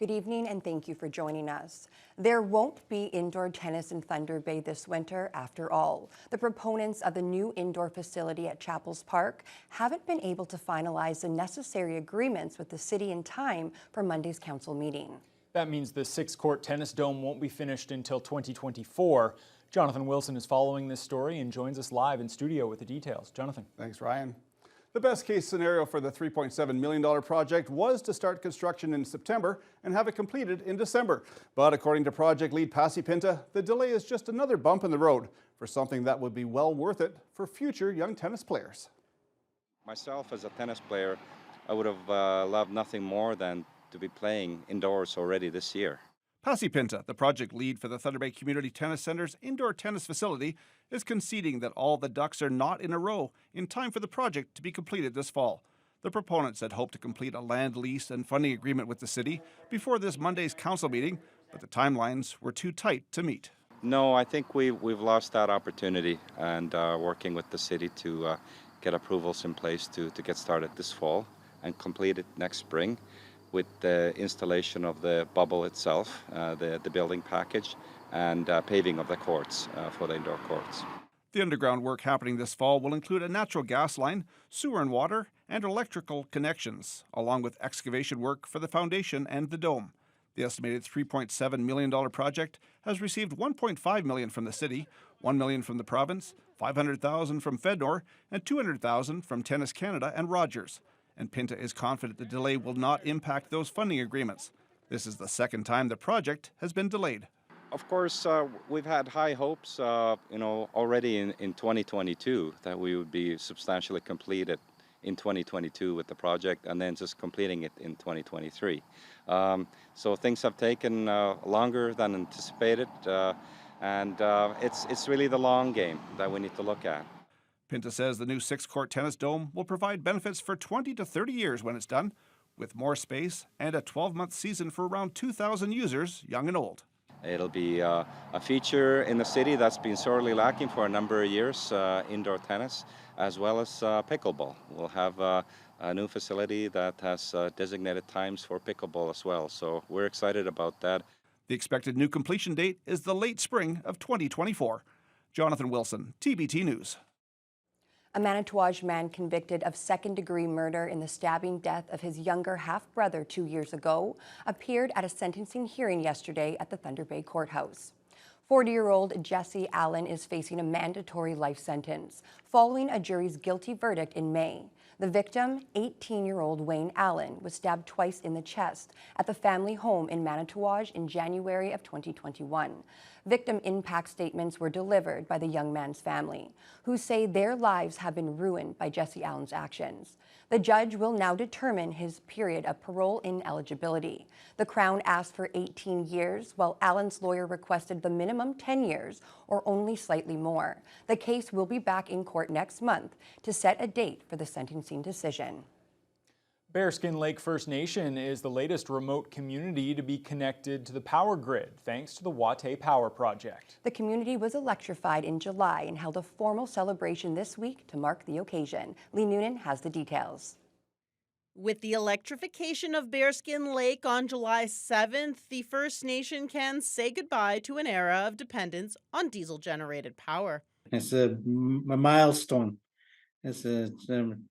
Good evening and thank you for joining us. There won't be indoor tennis in Thunder Bay this winter after all. The proponents of the new indoor facility at Chapels Park haven't been able to finalize the necessary agreements with the city in time for Monday's council meeting. That means the six-court tennis dome won't be finished until 2024. Jonathan Wilson is following this story and joins us live in studio with the details. Jonathan. Thanks, Ryan. The best case scenario for the $3.7 million project was to start construction in September and have it completed in December. But according to project lead Pasi Pinta, the delay is just another bump in the road for something that would be well worth it for future young tennis players. Myself as a tennis player, I would have loved nothing more than to be playing indoors already this year. Pasi Pinta, the project lead for the Thunder Bay Community Tennis Center's indoor tennis facility, is conceding that all the ducks are not in a row in time for the project to be completed this fall. The proponents had hoped to complete a land lease and funding agreement with the city before this Monday's council meeting, but the timelines were too tight to meet. No, I think we've lost that opportunity, and working with the city to get approvals in place to get started this fall and complete it next spring, with the installation of the bubble itself, the building package, and paving of the courts for the indoor courts. The underground work happening this fall will include a natural gas line, sewer and water, and electrical connections, along with excavation work for the foundation and the dome. The estimated $3.7 million project has received $1.5 million from the city, $1 million from the province, $500,000 from Fednor, and $200,000 from Tennis Canada and Rogers. And Pinta is confident the delay will not impact those funding agreements. This is the second time the project has been delayed. Of course, we've had high hopes, already in 2022 that we would be substantially completed in 2022 with the project, and then just completing it in 2023. So things have taken longer than anticipated, and it's really the long game that we need to look at. Pinta says the new six-court tennis dome will provide benefits for 20 to 30 years when it's done, with more space and a 12-month season for around 2,000 users, young and old. It'll be a feature in the city that's been sorely lacking for a number of years, indoor tennis, as well as pickleball. We'll have a new facility that has designated times for pickleball as well, so we're excited about that. The expected new completion date is the late spring of 2024. Jonathan Wilson, TBT News. A Manitouwadge man convicted of second-degree murder in the stabbing death of his younger half-brother 2 years ago appeared at a sentencing hearing yesterday at the Thunder Bay Courthouse. 40-year-old Jesse Allen is facing a mandatory life sentence following a jury's guilty verdict in May. The victim, 18-year-old Wayne Allen, was stabbed twice in the chest at the family home in Manitouwadge in January of 2021. Victim impact statements were delivered by the young man's family, who say their lives have been ruined by Jesse Allen's actions. The judge will now determine his period of parole ineligibility. The Crown asked for 18 years, while Allen's lawyer requested the minimum 10 years or only slightly more. The case will be back in court next month to set a date for the sentencing decision. Bearskin Lake First Nation is the latest remote community to be connected to the power grid thanks to the Watay Power Project. The community was electrified in July and held a formal celebration this week to mark the occasion. Lee Noonan has the details. With the electrification of Bearskin Lake on July 7th, the First Nation can say goodbye to an era of dependence on diesel-generated power. It's a milestone. It's a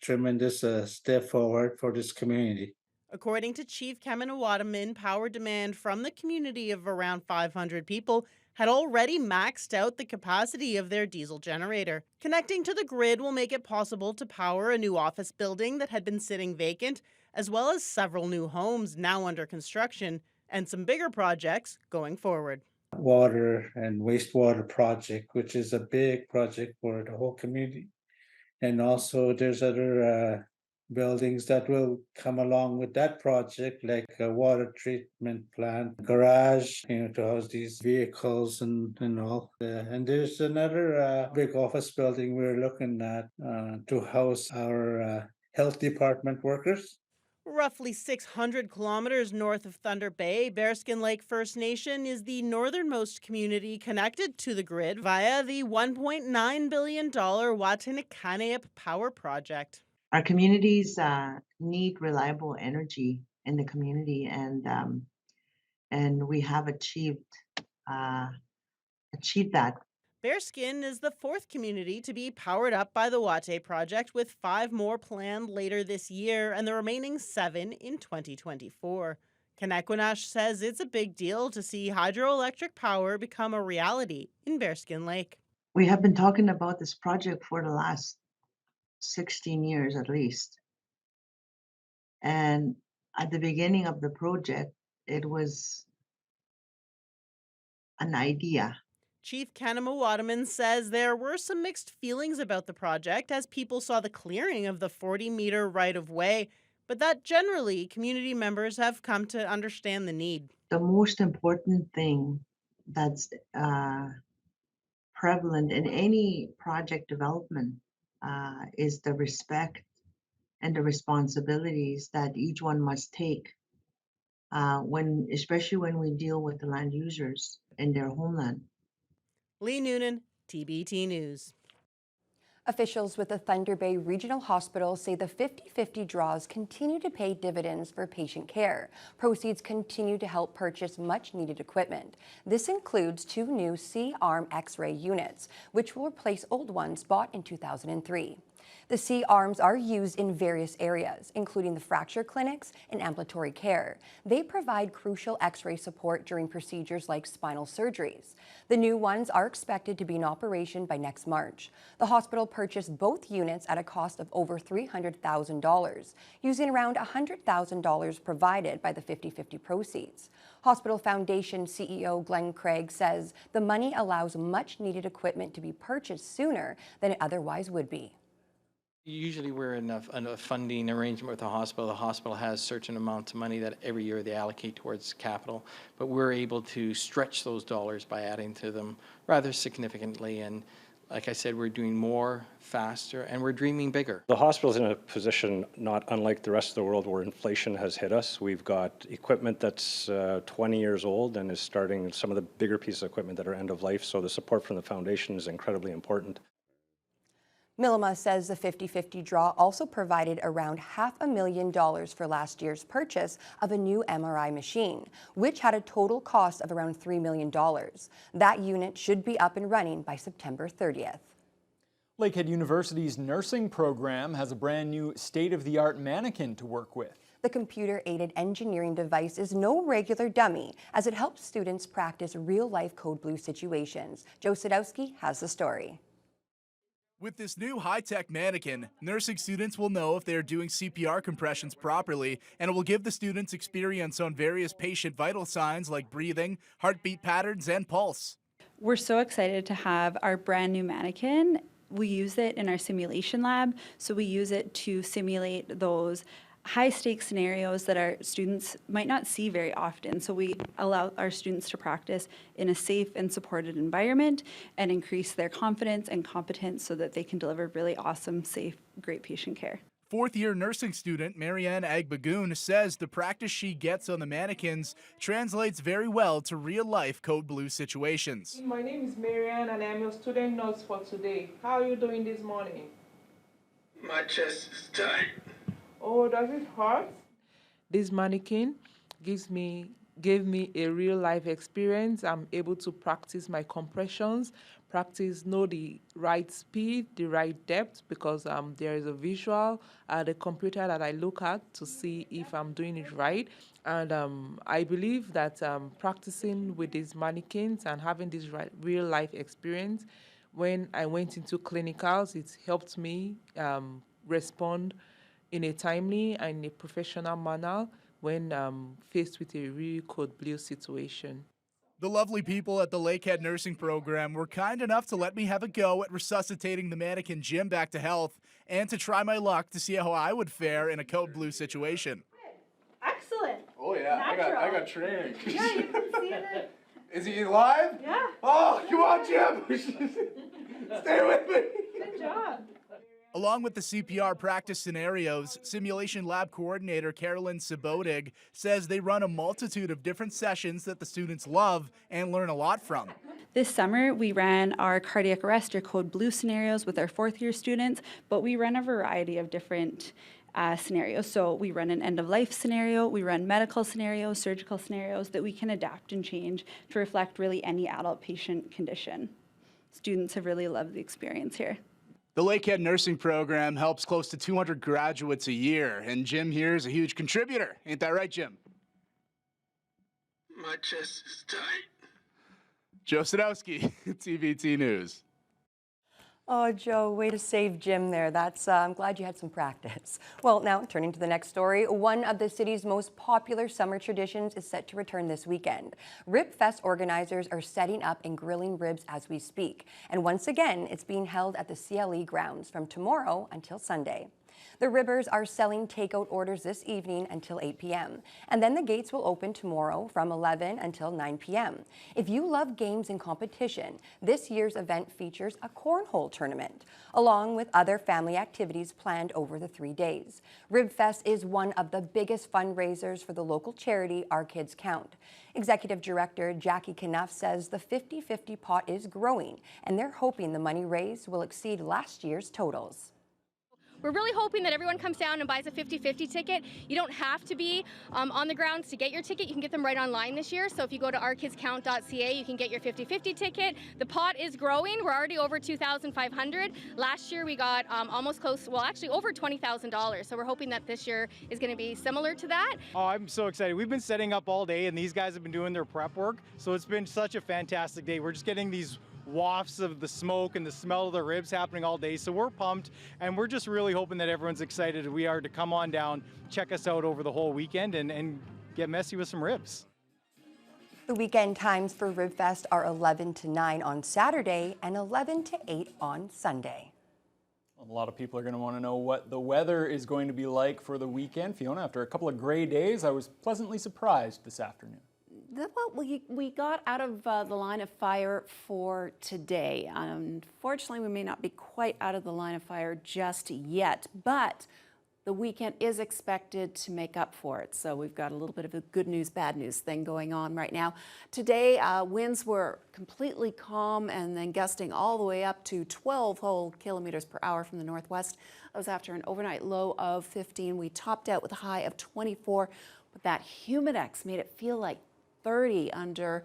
tremendous step forward for this community. According to Chief Kemenawadamin, power demand from the community of around 500 people had already maxed out the capacity of their diesel generator. Connecting to the grid will make it possible to power a new office building that had been sitting vacant, as well as several new homes now under construction, and some bigger projects going forward. Water and wastewater project, which is a big project for the whole community. And also there's other buildings that will come along with that project, like a water treatment plant, garage, to house these vehicles and all. And there's another big office building we're looking at to house our health department workers. Roughly 600 kilometers north of Thunder Bay, Bearskin Lake First Nation is the northernmost community connected to the grid via the $1.9 billion Wataynikaneyap Power Project. Our communities need reliable energy in the community, and and we have achieved that. Bearskin is the fourth community to be powered up by the Wate project, with 5 more planned later this year and the remaining 7 in 2024. Kanekwenash says it's a big deal to see hydroelectric power become a reality in Bearskin Lake. We have been talking about this project for the last 16 years at least. And at the beginning of the project, it was an idea. Chief Kanema Waterman says there were some mixed feelings about the project as people saw the clearing of the 40-meter right-of-way, but that generally community members have come to understand the need. The most important thing that's prevalent in any project development is the respect and the responsibilities that each one must take especially when we deal with the land users in their homeland. Lee Noonan, TBT News. Officials with the Thunder Bay Regional Hospital say the 50-50 draws continue to pay dividends for patient care. Proceeds continue to help purchase much-needed equipment. This includes 2 new C-arm X-ray units, which will replace old ones bought in 2003. The C-arms are used in various areas, including the fracture clinics and ambulatory care. They provide crucial X-ray support during procedures like spinal surgeries. The new ones are expected to be in operation by next March. The hospital purchased both units at a cost of over $300,000, using around $100,000 provided by the 50-50 proceeds. Hospital Foundation CEO Glenn Craig says the money allows much-needed equipment to be purchased sooner than it otherwise would be. Usually we're in a funding arrangement with the hospital. The hospital has certain amounts of money that every year they allocate towards capital, but we're able to stretch those dollars by adding to them rather significantly. And like I said, we're doing more, faster, and we're dreaming bigger. The hospital's in a position not unlike the rest of the world where inflation has hit us. We've got equipment that's 20 years old and is starting some of the bigger pieces of equipment that are end of life, so the support from the foundation is incredibly important. Millima says the 50-50 draw also provided around $500,000 for last year's purchase of a new MRI machine, which had a total cost of around $3 million. That unit should be up and running by September 30th. Lakehead University's nursing program has a brand new state-of-the-art mannequin to work with. The computer-aided engineering device is no regular dummy, as it helps students practice real-life Code Blue situations. Joe Sadowski has the story. With this new high-tech mannequin, nursing students will know if they are doing CPR compressions properly, and it will give the students experience on various patient vital signs like breathing, heartbeat patterns, and pulse. We're so excited to have our brand new mannequin. We use it in our simulation lab, so we use it to simulate those high-stakes scenarios that our students might not see very often. So we allow our students to practice in a safe and supported environment and increase their confidence and competence so that they can deliver really awesome, safe, great patient care. Fourth-year nursing student Marianne Agbagoon says the practice she gets on the mannequins translates very well to real-life Code Blue situations. My name is Marianne and I'm your student nurse for today. How are you doing this morning? My chest is tight. Oh, does it hurt? This mannequin gave me a real life experience. I'm able to practice my compressions, know the right speed, the right depth, because there is a visual at the computer that I look at to see if I'm doing it right. And I believe that practicing with these mannequins and having this real life experience, when I went into clinicals, it helped me respond in a timely and a professional manner when faced with a real Code Blue situation. The lovely people at the Lakehead Nursing Program were kind enough to let me have a go at resuscitating the mannequin Jim back to health and to try my luck to see how I would fare in a Code Blue situation. Excellent. Oh yeah, Natural. I got trained. Yeah, you can see it. Is he alive? Yeah. Oh, come on, Jim. Stay with me. Good job. Along with the CPR practice scenarios, Simulation Lab Coordinator Carolyn Sabodig says they run a multitude of different sessions that the students love and learn a lot from. This summer, we ran our cardiac arrest or Code Blue scenarios with our fourth-year students, but we ran a variety of different scenarios. So we run an end-of-life scenario, we run medical scenarios, surgical scenarios that we can adapt and change to reflect really any adult patient condition. Students have really loved the experience here. The Lakehead Nursing Program helps close to 200 graduates a year, and Jim here is a huge contributor. Ain't that right, Jim? My chest is tight. Joe Sadowski, TVT News. Oh, Joe, way to save Jim there. I'm glad you had some practice. Well, now turning to the next story, one of the city's most popular summer traditions is set to return this weekend. Rib Fest organizers are setting up and grilling ribs as we speak. And once again, it's being held at the CLE grounds from tomorrow until Sunday. The Ribbers are selling takeout orders this evening until 8 p.m. And then the gates will open tomorrow from 11 until 9 p.m. If you love games and competition, this year's event features a cornhole tournament, along with other family activities planned over the 3 days. RibFest is one of the biggest fundraisers for the local charity Our Kids Count. Executive Director Jackie Knuff says the 50-50 pot is growing, and they're hoping the money raised will exceed last year's totals. We're really hoping that everyone comes down and buys a 50-50 ticket. You don't have to be on the grounds to get your ticket. You can get them right online this year. So if you go to ourkidscount.ca, you can get your 50-50 ticket. The pot is growing. We're already over $2,500. Last year we got almost close, well actually over $20,000. So we're hoping that this year is going to be similar to that. Oh, I'm so excited. We've been setting up all day and these guys have been doing their prep work. So it's been such a fantastic day. We're just getting these wafts of the smoke and the smell of the ribs happening all day. So we're pumped and we're just really hoping that everyone's excited we are to come on down, check us out over the whole weekend and get messy with some ribs. The weekend times for RibFest are 11 to 9 on Saturday and 11 to 8 on Sunday. A lot of people are going to want to know what the weather is going to be like for the weekend. Fiona, after a couple of gray days, I was pleasantly surprised this afternoon. Well, we got out of the line of fire for today. Unfortunately, we may not be quite out of the line of fire just yet, but the weekend is expected to make up for it. So we've got a little bit of a good news, bad news thing going on right now. Today, winds were completely calm and then gusting all the way up to 12 whole kilometers per hour from the northwest. That was after an overnight low of 15. We topped out with a high of 24, but that humidex made it feel like 30 under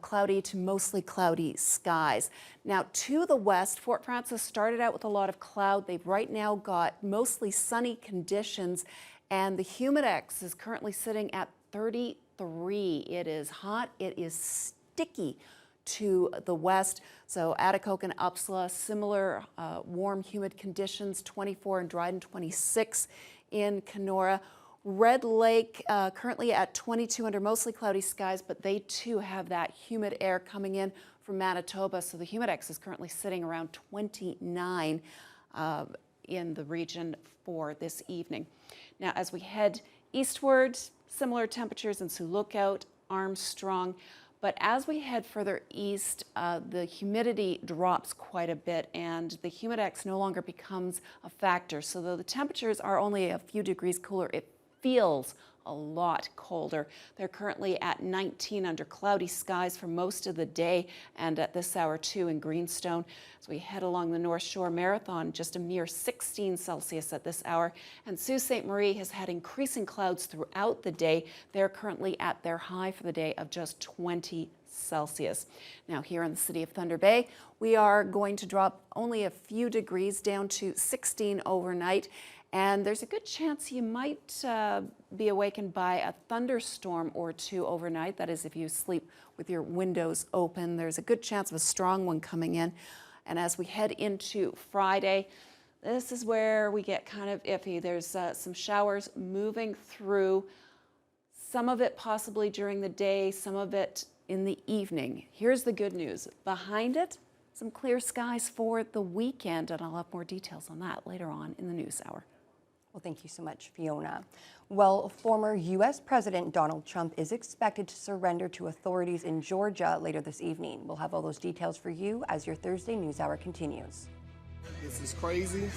cloudy to mostly cloudy skies. Now to the west, Fort Frances started out with a lot of cloud. They've right now got mostly sunny conditions and the humidex is currently sitting at 33. It is hot, it is sticky to the west. So Atikokan and Upsala, similar warm, humid conditions, 24 in Dryden, 26 in Kenora. Red Lake currently at 22 under mostly cloudy skies, but they too have that humid air coming in from Manitoba. So the humidex is currently sitting around 29 in the region for this evening. Now, as we head eastward, similar temperatures in Sioux Lookout, Armstrong. But as we head further east, the humidity drops quite a bit and the humidex no longer becomes a factor. So though the temperatures are only a few degrees cooler, it feels a lot colder. They're currently at 19 under cloudy skies for most of the day and at this hour too in Greenstone. As we head along the North Shore, Marathon just a mere 16 Celsius at this hour. And Sault Ste. Marie has had increasing clouds throughout the day. They're currently at their high for the day of just 20 Celsius. Now here in the city of Thunder Bay, we are going to drop only a few degrees down to 16 overnight. And there's a good chance you might be awakened by a thunderstorm or two overnight. That is, if you sleep with your windows open, there's a good chance of a strong one coming in. And as we head into Friday, this is where we get kind of iffy. There's some showers moving through, some of it possibly during the day, some of it in the evening. Here's the good news. Behind it, some clear skies for the weekend, and I'll have more details on that later on in the news hour. Well, thank you so much, Fiona. Well, former U.S. President Donald Trump is expected to surrender to authorities in Georgia later this evening. We'll have all those details for you as your Thursday News Hour continues. This is crazy.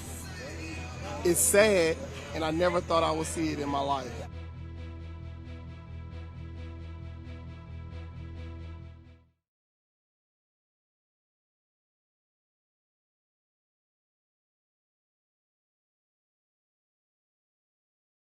It's sad, and I never thought I would see it in my life.